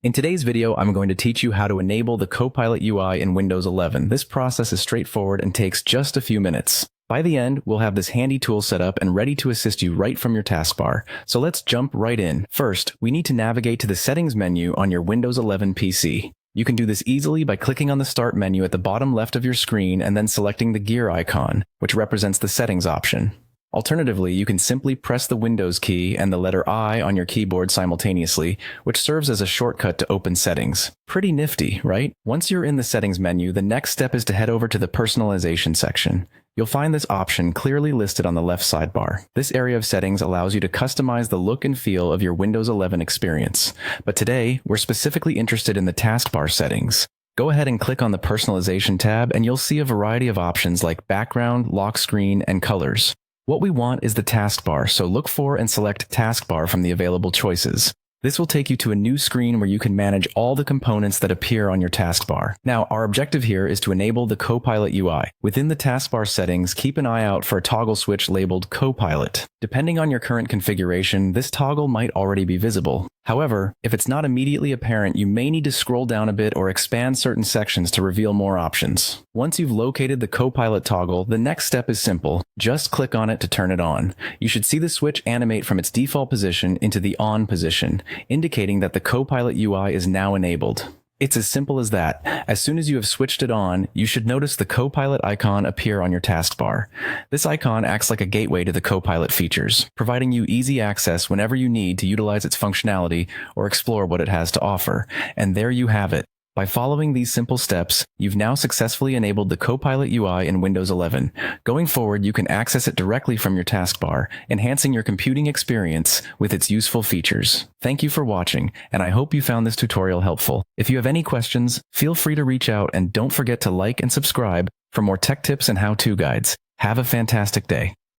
In today's video, I'm going to teach you how to enable the Copilot UI in Windows 11. This process is straightforward and takes just a few minutes. By the end, we'll have this handy tool set up and ready to assist you right from your taskbar. So let's jump right in. First, we need to navigate to the Settings menu on your Windows 11 PC. You can do this easily by clicking on the Start menu at the bottom left of your screen and then selecting the gear icon, which represents the Settings option. Alternatively, you can simply press the Windows key and the letter I on your keyboard simultaneously, which serves as a shortcut to open Settings. Pretty nifty, right? Once you're in the Settings menu, the next step is to head over to the Personalization section. You'll find this option clearly listed on the left sidebar. This area of settings allows you to customize the look and feel of your Windows 11 experience. But today, we're specifically interested in the taskbar settings. Go ahead and click on the Personalization tab and you'll see a variety of options like background, lock screen, and colors. What we want is the taskbar, so look for and select taskbar from the available choices. This will take you to a new screen where you can manage all the components that appear on your taskbar. Now, our objective here is to enable the Copilot UI. Within the taskbar settings, keep an eye out for a toggle switch labeled Copilot. Depending on your current configuration, this toggle might already be visible. However, if it's not immediately apparent, you may need to scroll down a bit or expand certain sections to reveal more options. Once you've located the Copilot toggle, the next step is simple. Just click on it to turn it on. You should see the switch animate from its default position into the on position, indicating that the Copilot UI is now enabled. It's as simple as that. As soon as you have switched it on, you should notice the Copilot icon appear on your taskbar. This icon acts like a gateway to the Copilot features, providing you easy access whenever you need to utilize its functionality or explore what it has to offer. And there you have it. By following these simple steps, you've now successfully enabled the Copilot UI in Windows 11. Going forward, you can access it directly from your taskbar, enhancing your computing experience with its useful features. Thank you for watching, and I hope you found this tutorial helpful. If you have any questions, feel free to reach out and don't forget to like and subscribe for more tech tips and how-to guides. Have a fantastic day.